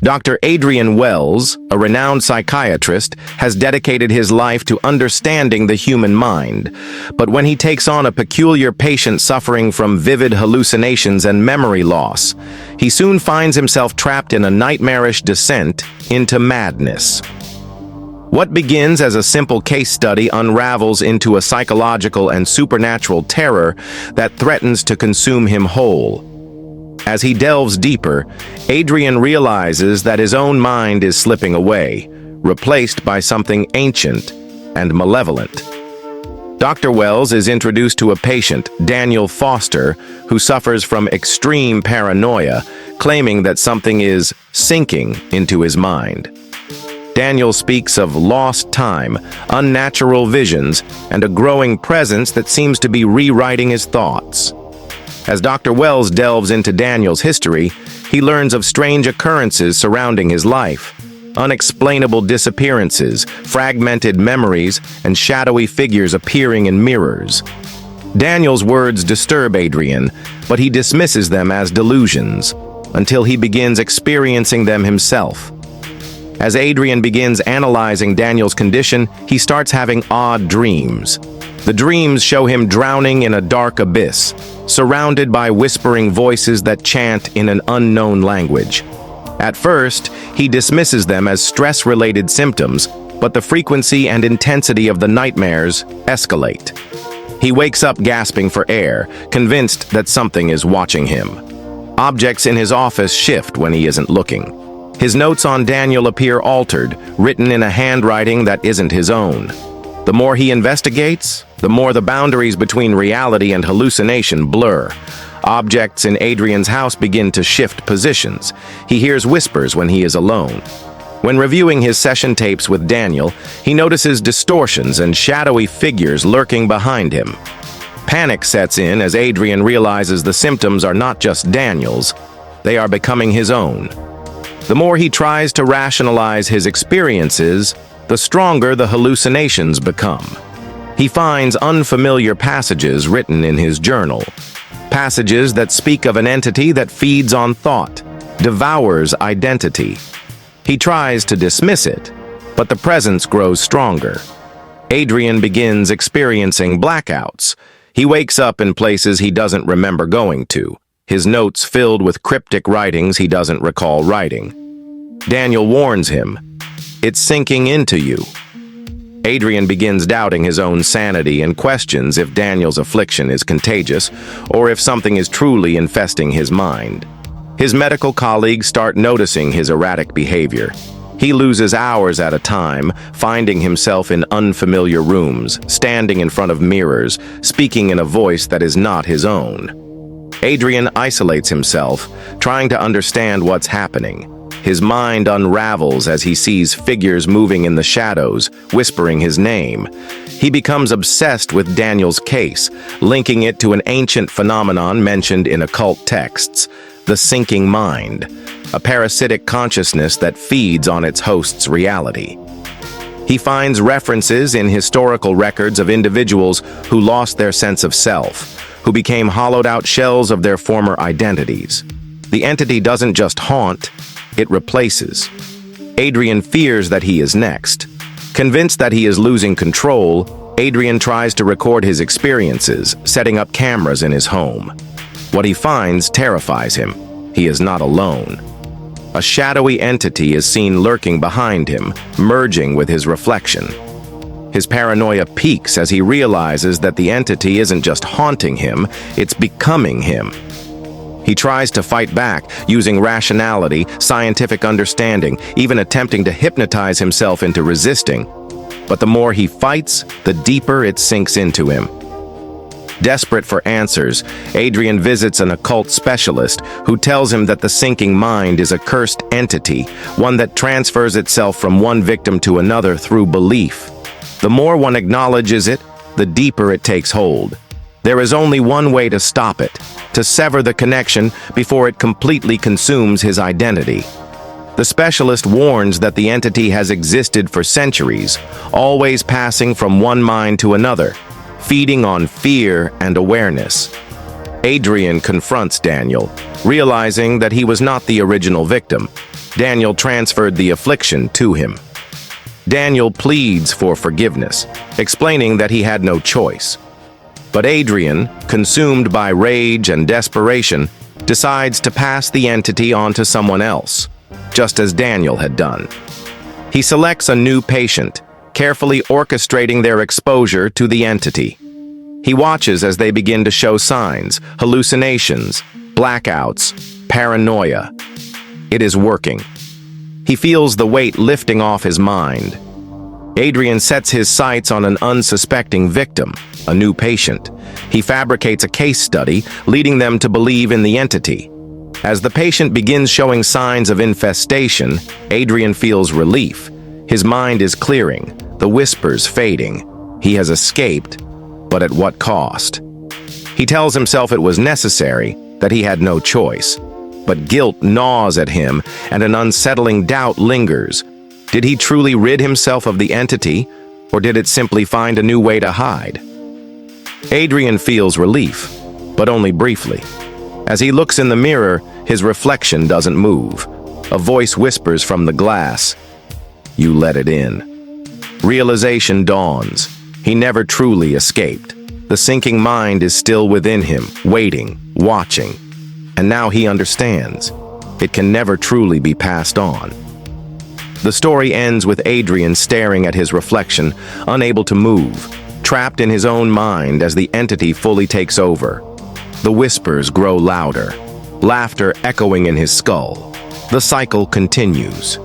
Dr. Adrian Wells, a renowned psychiatrist, has dedicated his life to understanding the human mind. But when he takes on a peculiar patient suffering from vivid hallucinations and memory loss, he soon finds himself trapped in a nightmarish descent into madness. What begins as a simple case study unravels into a psychological and supernatural terror that threatens to consume him whole. As he delves deeper, Adrian realizes that his own mind is slipping away, replaced by something ancient and malevolent. Dr. Wells is introduced to a patient, Daniel Foster, who suffers from extreme paranoia, claiming that something is sinking into his mind. Daniel speaks of lost time, unnatural visions, and a growing presence that seems to be rewriting his thoughts. As Dr. Wells delves into Daniel's history, he learns of strange occurrences surrounding his life, unexplainable disappearances, fragmented memories, and shadowy figures appearing in mirrors. Daniel's words disturb Adrian, but he dismisses them as delusions, until he begins experiencing them himself. As Adrian begins analyzing Daniel's condition, he starts having odd dreams. The dreams show him drowning in a dark abyss, surrounded by whispering voices that chant in an unknown language. At first, he dismisses them as stress-related symptoms, but the frequency and intensity of the nightmares escalate. He wakes up gasping for air, convinced that something is watching him. Objects in his office shift when he isn't looking. His notes on Daniel appear altered, written in a handwriting that isn't his own. The more he investigates, the more the boundaries between reality and hallucination blur. Objects in Adrian's house begin to shift positions. He hears whispers when he is alone. When reviewing his session tapes with Daniel, he notices distortions and shadowy figures lurking behind him. Panic sets in as Adrian realizes the symptoms are not just Daniel's, they are becoming his own. The more he tries to rationalize his experiences, the stronger the hallucinations become. He finds unfamiliar passages written in his journal, passages that speak of an entity that feeds on thought, devours identity. He tries to dismiss it, but the presence grows stronger. Adrian begins experiencing blackouts. He wakes up in places he doesn't remember going to, his notes filled with cryptic writings he doesn't recall writing. Daniel warns him, "It's sinking into you." Adrian begins doubting his own sanity and questions if Daniel's affliction is contagious or if something is truly infesting his mind. His medical colleagues start noticing his erratic behavior. He loses hours at a time, finding himself in unfamiliar rooms, standing in front of mirrors, speaking in a voice that is not his own. Adrian isolates himself, trying to understand what's happening. His mind unravels as he sees figures moving in the shadows, whispering his name. He becomes obsessed with Daniel's case, linking it to an ancient phenomenon mentioned in occult texts, the sinking mind, a parasitic consciousness that feeds on its host's reality. He finds references in historical records of individuals who lost their sense of self, who became hollowed-out shells of their former identities. The entity doesn't just haunt, it replaces. Adrian fears that he is next. Convinced that he is losing control, Adrian tries to record his experiences, setting up cameras in his home. What he finds terrifies him. He is not alone. A shadowy entity is seen lurking behind him, merging with his reflection. His paranoia peaks as he realizes that the entity isn't just haunting him, it's becoming him. He tries to fight back, using rationality, scientific understanding, even attempting to hypnotize himself into resisting. But the more he fights, the deeper it sinks into him. Desperate for answers, Adrian visits an occult specialist who tells him that the sinking mind is a cursed entity, one that transfers itself from one victim to another through belief. The more one acknowledges it, the deeper it takes hold. There is only one way to stop it, to sever the connection before it completely consumes his identity. The specialist warns that the entity has existed for centuries, always passing from one mind to another, feeding on fear and awareness. Adrian confronts Daniel, realizing that he was not the original victim. Daniel transferred the affliction to him. Daniel pleads for forgiveness, explaining that he had no choice. But Adrian, consumed by rage and desperation, decides to pass the entity on to someone else, just as Daniel had done. He selects a new patient, carefully orchestrating their exposure to the entity. He watches as they begin to show signs, hallucinations, blackouts, paranoia. It is working. He feels the weight lifting off his mind. Adrian sets his sights on an unsuspecting victim, a new patient. He fabricates a case study, leading them to believe in the entity. As the patient begins showing signs of infestation, Adrian feels relief. His mind is clearing, the whispers fading. He has escaped, but at what cost? He tells himself it was necessary, that he had no choice. But guilt gnaws at him, and an unsettling doubt lingers. Did he truly rid himself of the entity, or did it simply find a new way to hide? Adrian feels relief, but only briefly. As he looks in the mirror, his reflection doesn't move. A voice whispers from the glass, "You let it in." Realization dawns. He never truly escaped. The sinking mind is still within him, waiting, watching. And now he understands. It can never truly be passed on. The story ends with Adrian staring at his reflection, unable to move, trapped in his own mind as the entity fully takes over. The whispers grow louder, laughter echoing in his skull. The cycle continues.